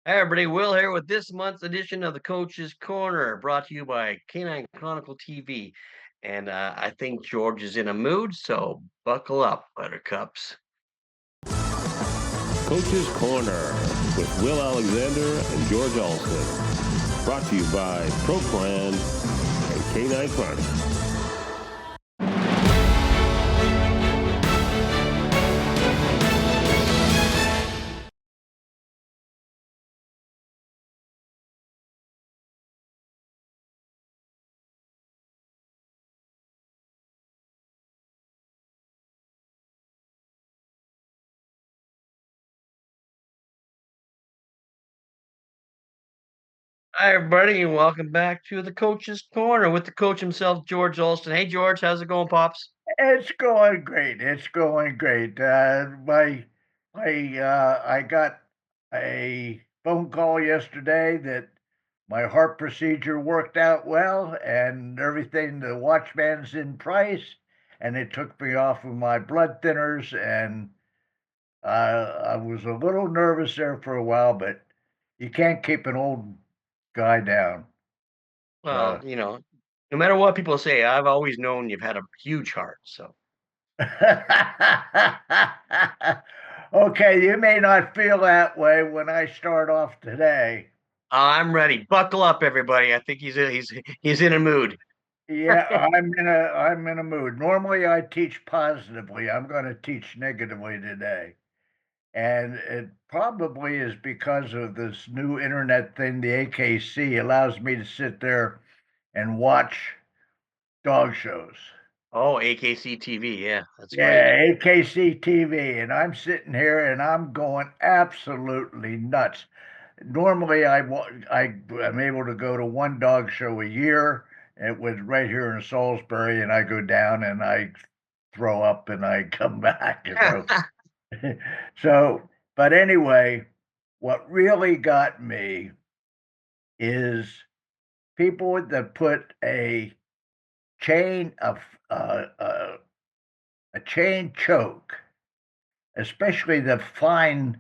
Hi, everybody. Will here with this month's edition of the Coach's Corner, brought to you by Canine Chronicle TV. And I think George is in a mood, so buckle up, Buttercups. Coach's Corner with Will Alexander and George Alston. Brought to you by Proclan and Canine Chronicle. Hi, everybody, and welcome back to the Coach's Corner with the coach himself, George Alston. Hey, George, how's it going, Pops? It's going great. It's going great. I got a phone call yesterday that my heart procedure worked out well and everything. The Watchman's in price, and it took me off of my blood thinners. And I was a little nervous there for a while, but you can't keep an old guy down. So. Well, no matter what people say, I've always known you've had a huge heart. So Okay, you may not feel that way when I start off today. I'm ready. Buckle up, everybody. I think he's in a mood. Yeah, I'm in a mood. Normally I teach positively. I'm going to teach negatively today. And it probably is because of this new internet thing. The AKC allows me to sit there and watch dog shows. Oh, AKC TV. Yeah, that's great. Yeah, AKC TV, and I'm sitting here and I'm going absolutely nuts. Normally, I'm able to go to one dog show a year. It was right here in Salisbury, and I go down and I throw up and I come back. So, but anyway, what really got me is people that put chain of uh, uh, a chain choke, especially the fine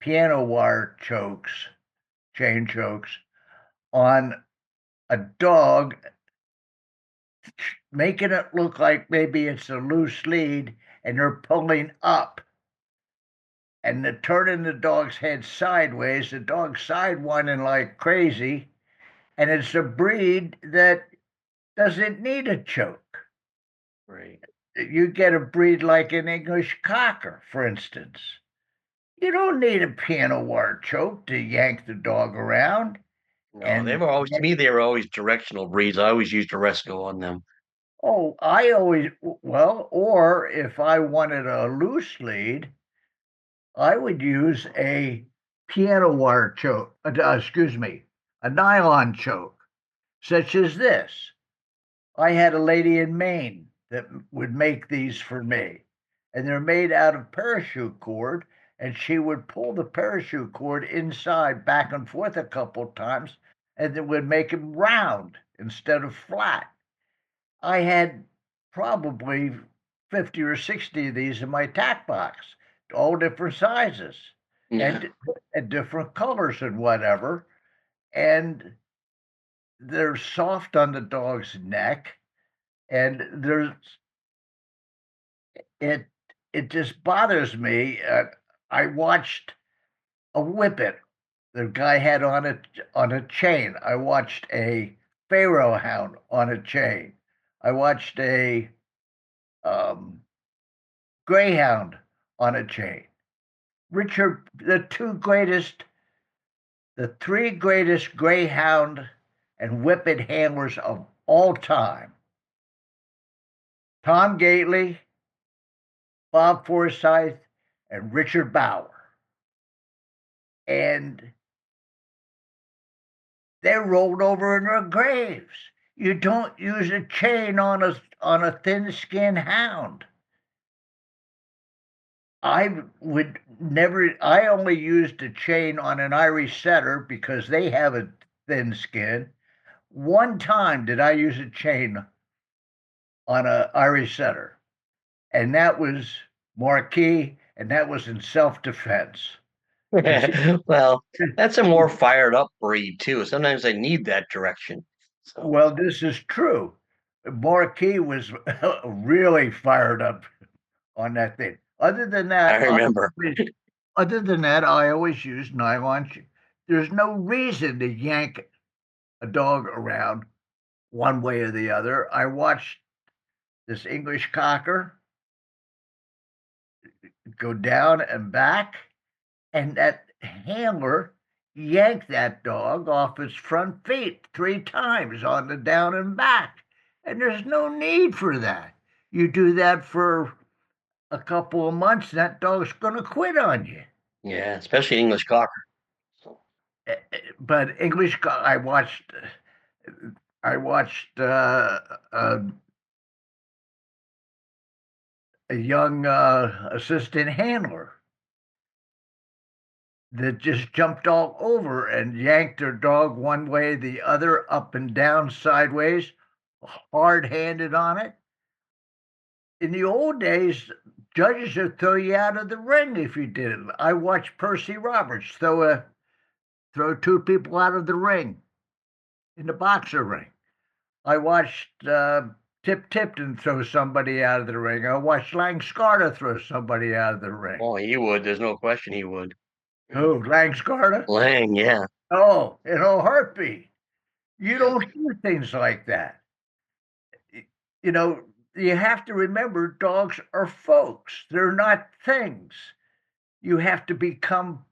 piano wire chain chokes, on a dog, making it look like maybe it's a loose lead and they're pulling up and they're turning the dog's head sideways. The dog's sidewinding like crazy, and it's a breed that doesn't need a choke. Right. You get a breed like an English Cocker, for instance. You don't need a piano wire choke to yank the dog around. No, they And were always to me, they were always directional breeds. I always used a Resco on them. oh, I always, well, or if I wanted a loose lead, I would use a piano wire choke, excuse me, a nylon choke, such as this. I had a lady in Maine that would make these for me, and they're made out of parachute cord, and she would pull the parachute cord inside back and forth a couple times, and it would make them round instead of flat. I had probably 50 or 60 of these in my tack box, all different sizes Yeah. and different colors and whatever. And they're soft on the dog's neck. And it it just bothers me. I watched a whippet the guy had on a chain. I watched a Pharaoh hound on a chain. I watched a um, greyhound on a chain. Richard, the three greatest greyhound and whippet handlers of all time: Tom Gately, Bob Forsyth, and Richard Bauer. And they rolled over in their graves. You don't use a chain on a thin skinned hound. I would never. I only used a chain on an Irish setter because they have a thin skin. One time did I use a chain on a Irish setter, and that was Marquis, and that was in self defense. Well, that's a more fired up breed too. Sometimes they need that direction. So Well, this is true. Marquis was really fired up on that thing. I remember. Other than that, I always use nylon. There's no reason to yank a dog around one way or the other. I watched this English cocker go down and back, and that handler yanked that dog off its front feet 3 times on the down and back. And there's no need for that. You do that for a couple of months, that dog's going to quit on you. Yeah, especially English Cocker. So, But I watched a young assistant handler that just jumped all over and yanked her dog one way, the other, up and down, sideways, hard handed on it. In the old days, judges would throw you out of the ring if you did it. I watched Percy Roberts throw 2 people out of the ring in the boxer ring. I watched Tip Tipton throw somebody out of the ring. I watched Lang Scarta throw somebody out of the ring. oh, he would. There's no question he would. Who, Lang Scarta? Lang, yeah. Oh, in a heartbeat. You don't do things like that. You know, you have to remember dogs are folks. They're not things. You have to become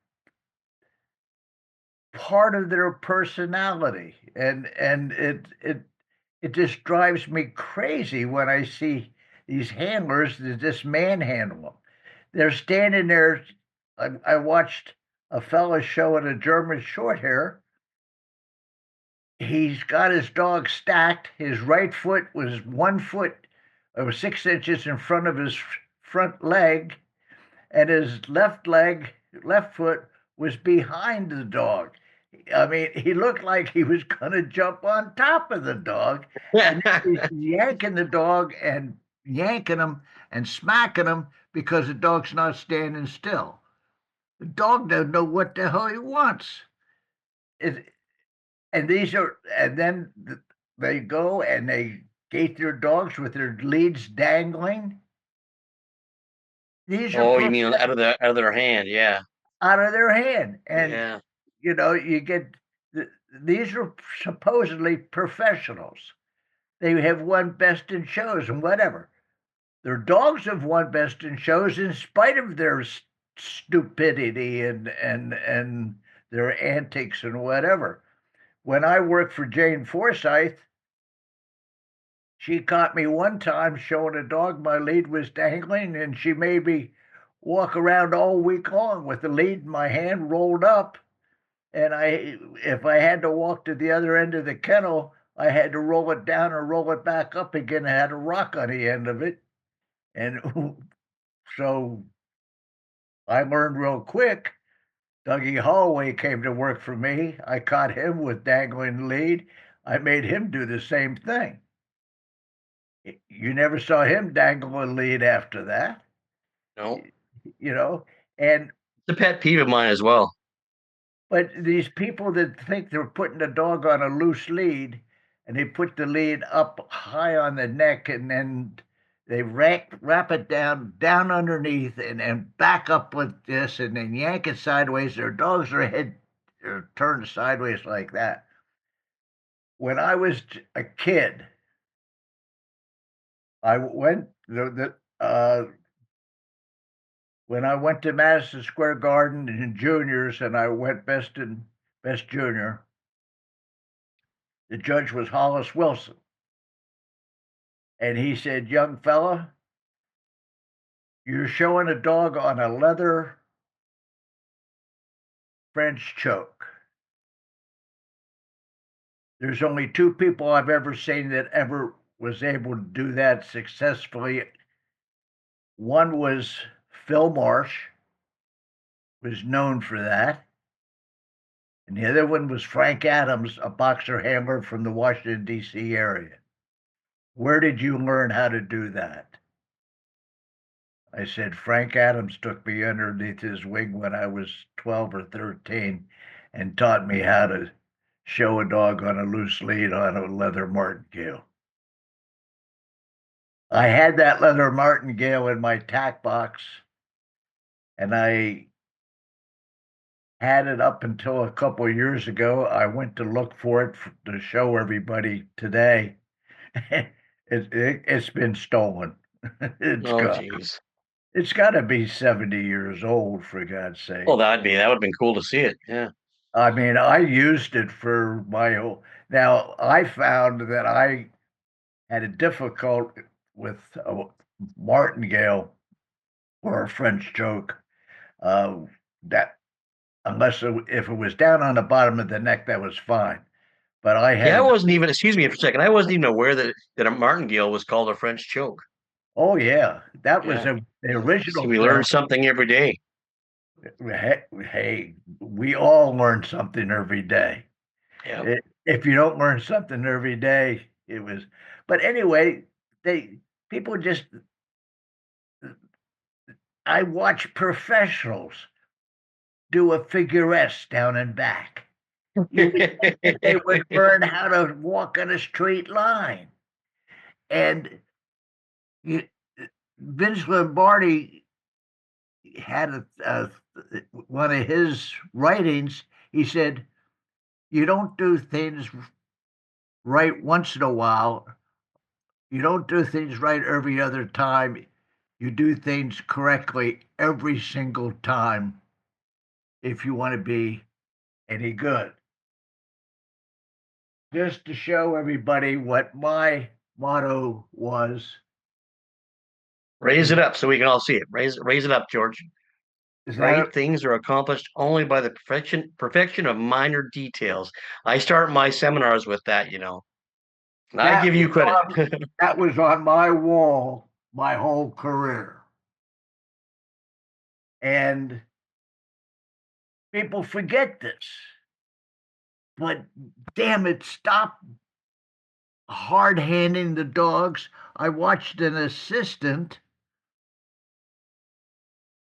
part of their personality. And it just drives me crazy when I see these handlers that just manhandle them. They're standing there. I watched a fella showing a German short hair. He's got his dog stacked. His right foot was 1 foot or 6 inches in front of his front leg, and his left foot was behind the dog. I mean, he looked like he was going to jump on top of the dog, and he's yanking the dog and yanking him and smacking him because the dog's not standing still. The dog doesn't know what the hell he wants. It, and then they go and they gate their dogs with their leads dangling. These are Oh, you mean out of their hand? Yeah, out of their hand, and yeah. you get these are supposedly professionals. They have won best in shows and whatever. Their dogs have won best in shows in spite of their stupidity and their antics and whatever. When I worked for Jane Forsyth, she caught me one time showing a dog my lead was dangling, and she made me walk around all week long with the lead in my hand rolled up. And if I had to walk to the other end of the kennel, I had to roll it down and roll it back up again. I had a rock on the end of it. And so I learned real quick. Dougie Holloway came to work for me. I caught him with dangling lead. I made him do the same thing. You never saw him dangle a lead after that, No, you know. And it's a pet peeve of mine as well. but these people that think they're putting the dog on a loose lead, and they put the lead up high on the neck, and then they wrap it down underneath, and back up with this, and then yank it sideways. Their dogs are turned sideways like that. When I was a kid, I went when I went to Madison Square Garden in juniors, and I went best junior. The judge was Hollis Wilson, and he said, "Young fella, you're showing a dog on a leather French choke. There's only 2 people I've ever seen that ever was able to do that successfully. One was Phil Marsh, was known for that, and the other one was Frank Adams, a boxer handler from the Washington, D.C. area. Where did you learn how to do that?" I said, Frank Adams took me underneath his wing when I was 12 or 13 and taught me how to show a dog on a loose lead on a leather martingale. I had that leather martingale in my tack box, and I had it up until a couple of years ago. I went to look for it to show everybody today. It's been stolen. It's Oh, gone. geez. It's got to be 70 years old, for God's Well, sake. that would have been cool to see it. Yeah. I mean, I used it for my whole. Now, I found that I had a difficult with a martingale or a French choke. That if it was down on the bottom of the neck, that was fine. But I Yeah, I had, wasn't even, excuse me for a second. I wasn't even aware that a martingale was called a French choke. oh yeah, that was Yeah. the See, original we learn term. something every day. Hey, we all learn something every day. Yeah. If you don't learn something every day, it was. But anyway, they people just. I watch professionals do a figuresse down and back. You would think that they would learn how to walk on a straight line. And you, Vince Lombardi had one of his writings. He said, "You don't do things right once in a while. You don't do things right every other time. You do things correctly every single time if you want to be any good." Just to show everybody what my motto was. Raise Is it up so we can all see it. Raise it up, George. is that Great things are accomplished only by the perfection of minor details. I start my seminars with that. And I that give was you credit. that was on my wall my whole career. And people forget this. But damn it, stop hard handing the dogs. I watched an assistant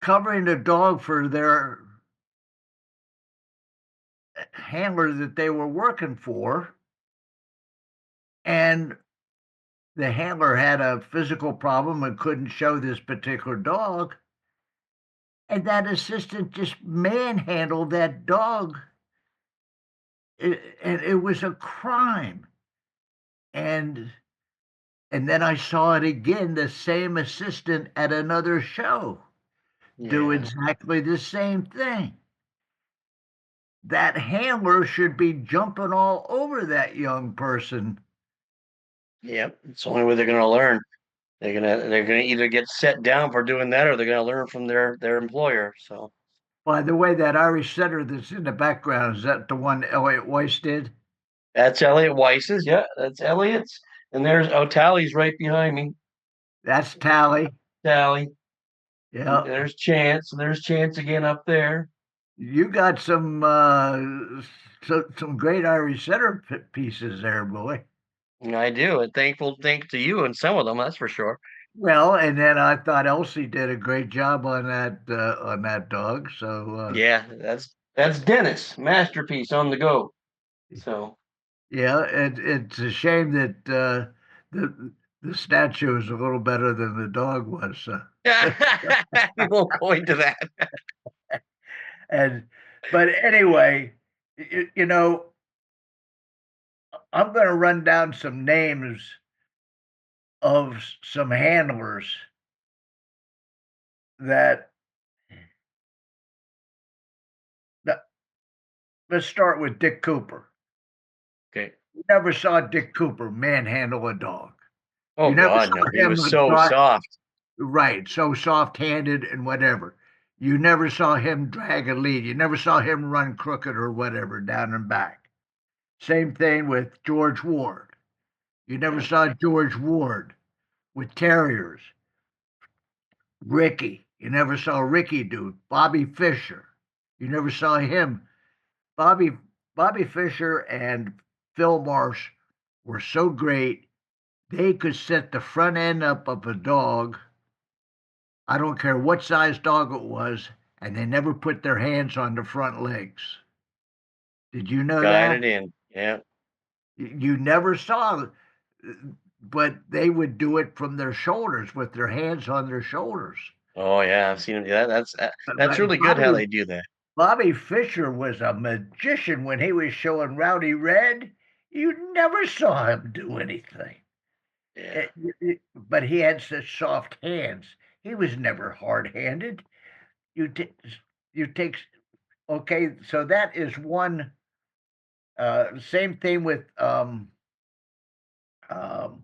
covering the dog for their handler that they were working for, and the handler had a physical problem and couldn't show this particular dog. And that assistant just manhandled that dog. And it was a crime. And and then I saw it again, the same assistant at another show do Yeah. exactly the same thing. That handler should be jumping all over that young person. Yep. It's the only way they're gonna learn. They're gonna either get set down for doing that or they're gonna learn from their employer. So By the way, that Irish setter that's in the background, is that the one Elliot Weiss did? that's Elliot Weiss's. Yeah, that's Elliot's. And there's Tally's right behind me. That's Tally. Tally. And Yeah. there's Chance. And there's Chance again up there. You got some great Irish setter pieces there, boy. And I do. And thanks to you and some of them, that's for sure. Well, and then I thought Elsie did a great job on that dog. So Yeah, that's Dennis, masterpiece on the go. So yeah, it's a shame that the statue is a little better than the dog was. we won't go into that. And but anyway, you know, I'm going to run down some names of some handlers that. that- Let's start with Dick Cooper. Okay. You never saw Dick Cooper manhandle a dog. Oh You never God, saw no. He him was so try. soft. Right, so soft-handed and whatever. You never saw him drag a lead. You never saw him run crooked or whatever down and back. Same thing with George Ward. You never Yeah. saw George Ward with terriers. Ricky. You never saw Ricky do it. Bobby Fischer. You never saw him. Bobby Bobby Fischer and Phil Marsh were so great. They could set the front end up of a dog. I don't care what size dog it was, and they never put their hands on the front legs. Did you know that? Guided in. Yeah. You never saw, but they would do it from their shoulders with their hands on their shoulders. Oh yeah, I've seen him do that. That's But really good how they do that. Bobby Fischer was a magician when he was showing Rowdy Red. You never saw him do anything. Yeah. But he had such soft hands. He was never hard-handed. You t- you take okay, so that is one. Same thing with um, oh,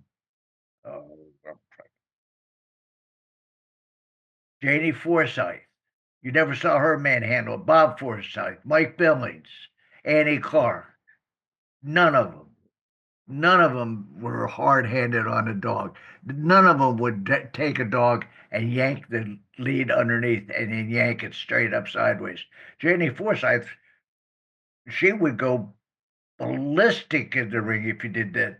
Janie Forsyth. You never saw her manhandle. Bob Forsyth, Mike Billings, Annie Clark. None of them. None of them were hard-handed on a dog. None of them would take a dog and yank the lead underneath and then yank it straight up sideways. Janie Forsyth, she would go ballistic in the ring if you did that.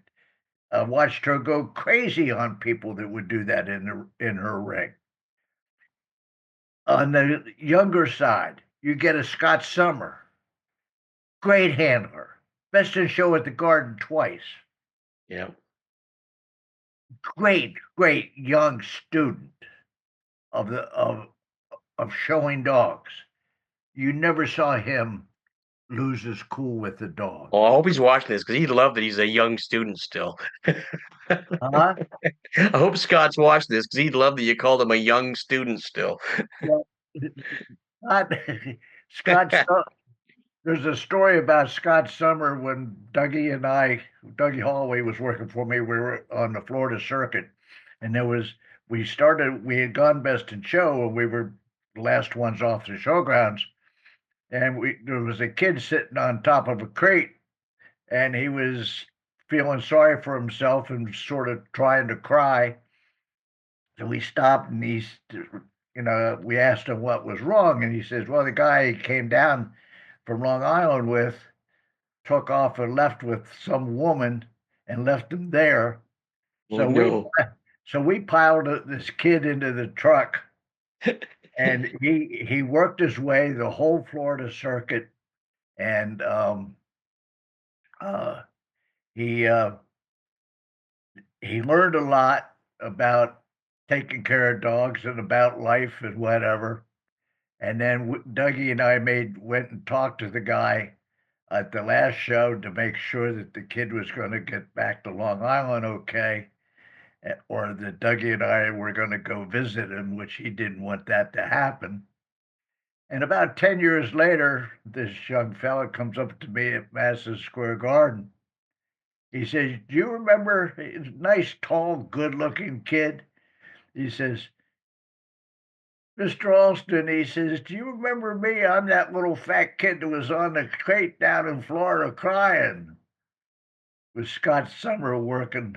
I watched her go crazy on people that would do that in her ring. On the younger side, you get a Scott Summer, great handler, best in show at the Garden twice. Yeah. Great young student of the of showing dogs. You never saw him lose his cool with the dog. Well, I hope he's watching this because he'd love that he's a young student still. Huh? I hope Scott's watching this because he'd love that you called him a young student still. Well, not Scott. There's a story about Scott Summer when Dougie Holloway was working for me. We were on the Florida circuit, and we had gone best in show, and we were the last ones off the showgrounds. And there was a kid sitting on top of a crate, and he was feeling sorry for himself and sort of trying to cry. So we stopped, and we asked him what was wrong, and he says, "Well, the guy he came down from Long Island with took off and left with some woman and left him there. Oh So we no. so we piled this kid into the truck, and he worked his way the whole Florida circuit, and uh, he uh, he learned a lot about taking care of dogs and about life and whatever. And then Dougie and I went and talked to the guy at the last show to make sure that the kid was going to get back to Long Island okay, or that Dougie and I were going to go visit him, which he didn't want that to happen. And about 10 years later, this young fella comes up to me at Madison Square Garden. He says, "Do you remember?" He's a nice, tall, good looking kid. He says, "Mr. Alston," he says, "do you remember me? I'm that little fat kid that was on the crate down in Florida crying." With Scott Summer working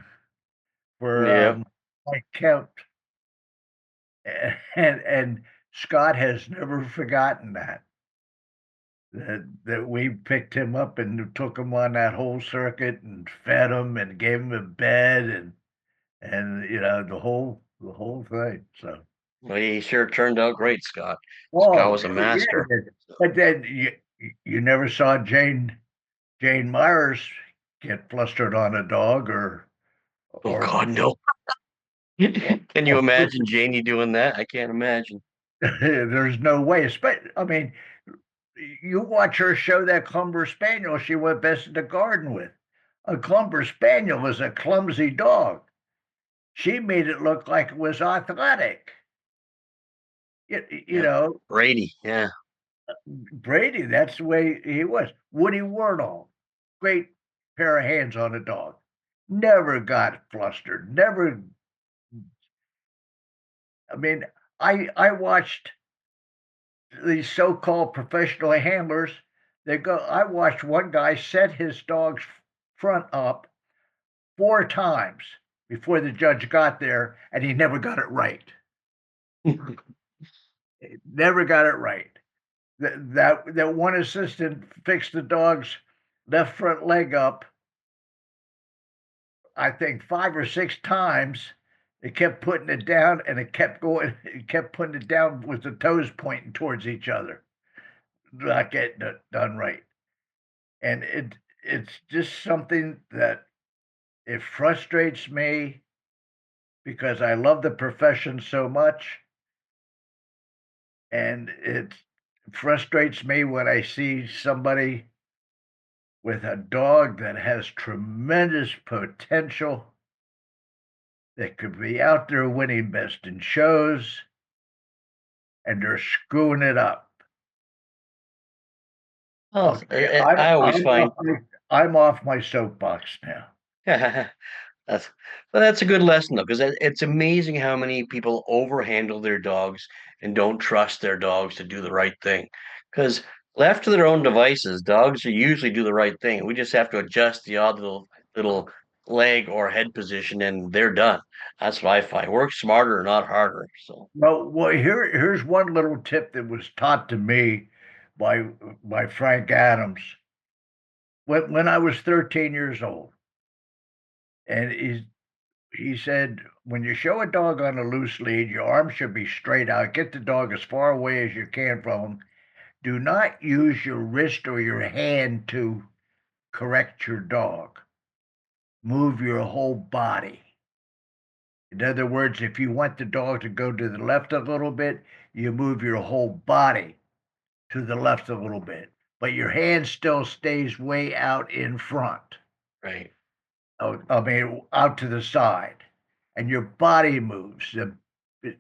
for Yeah. Mike Kemp. And Scott has never forgotten that we picked him up and took him on that whole circuit and fed him and gave him a bed and the whole thing. So, Well, he sure turned out great, Scott. Scott oh was a yeah, master. but then you never saw Jane Myers get flustered on a dog Oh or God, no. Can you imagine Janie doing that? I can't imagine. there's no way. I mean, you watch her show that Clumber Spaniel she went best in the garden with. A Clumber Spaniel is a clumsy dog. She made it look like it was athletic. You Yep. know, Brady, yeah. Brady, that's the way he was. Woody Wardall, great pair of hands on a dog. Never got flustered. Never. I mean, I watched these so-called professional handlers. I watched one guy set his dog's front up 4 times before the judge got there, and he never got it right. Never got it right. That one assistant fixed the dog's left front leg up, I think 5 or 6 times, It kept putting it down, and it kept going. It kept putting it down with the toes pointing towards each other, not getting it done right. And it's just something that it frustrates me because I love the profession so much, and it frustrates me when I see somebody with a dog that has tremendous potential that could be out there winning best in shows, and they're screwing it up. Oh, Okay, I always find I'm off my soapbox now. that's that's a good lesson though, because it's amazing how many people overhandle their dogs and don't trust their dogs to do the right thing. Because left to their own devices, dogs are usually do the right thing. We just have to adjust the odd little leg or head position, and they're done. That's what I find. Work smarter, not harder. So Well, here's one little tip that was taught to me by Frank Adams when I was 13 years old, and he said, when you show a dog on a loose lead, your arm should be straight out. Get the dog as far away as you can from him. Do not use your wrist or your hand to correct your dog. Move your whole body. In other words, if you want the dog to go to the left a little bit, you move your whole body to the left a little bit, but your hand still stays way out in front. right, I mean, out to the side, and your body moves.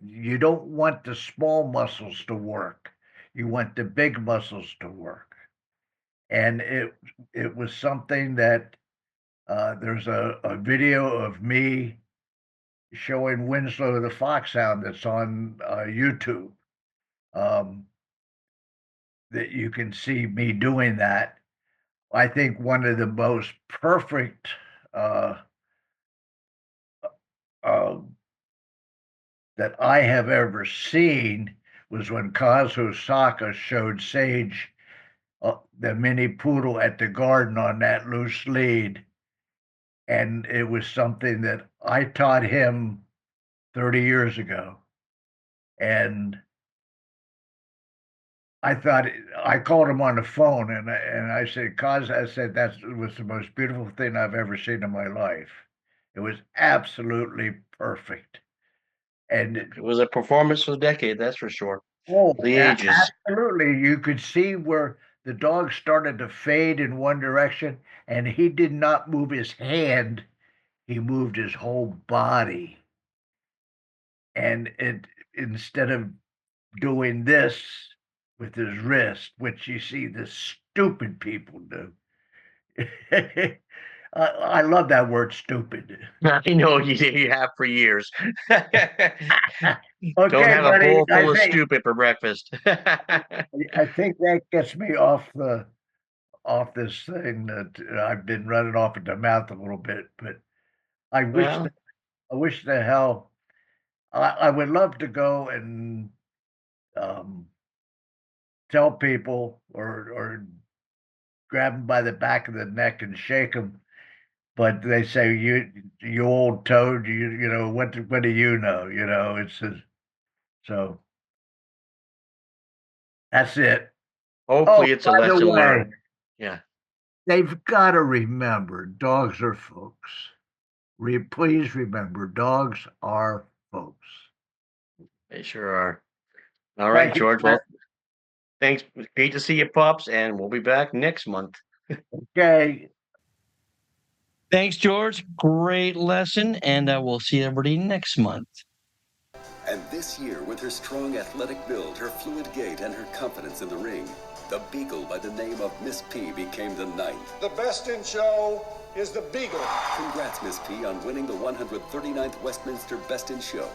You don't want the small muscles to work. You want the big muscles to work. And it was something that there's a video of me showing Winslow the foxhound that's on YouTube. Um, that you can see me doing that. I think one of the most perfect uh, uh, that I have ever seen was when Kazu Saka showed Sage the mini poodle at the garden on that loose lead. And it was something that I taught him 30 years ago. And I thought I called him on the phone and I said, "Cause," I said, that was the most beautiful thing I've ever seen in my life. It was absolutely perfect. And it was a performance for the decade, that's for sure. oh, The ages, absolutely, you could see where the dog started to fade in one direction, and he did not move his hand; he moved his whole body. And it instead of doing this with his wrist, which you see the stupid people do. I love that word stupid. I know you have for years. Don't Okay, have a buddy. bowl full of stupid for breakfast. I think that gets me off this thing that I've been running off at the mouth a little bit, but I wish Well, that, I wish the hell I would love to go and um, tell people or grab them by the back of the neck and shake them. But they say, you old toad, you know what do you know? You know, so that's it. Oh, hopefully it's a by the lesson way, learned. Yeah, they've got to remember dogs are folks. Please remember, dogs are folks. they sure are. All right, Thank you, George. Matt. Well, thanks. Great to see you, Pops, and we'll be back next month. Okay. Thanks, George. Great lesson, and we'll see everybody next month. And this year, with her strong athletic build, her fluid gait, and her confidence in the ring, the Beagle by the name of Miss P became the 9th. The best in show is the Beagle. Congrats, Miss P, on winning the 139th Westminster Best in Show.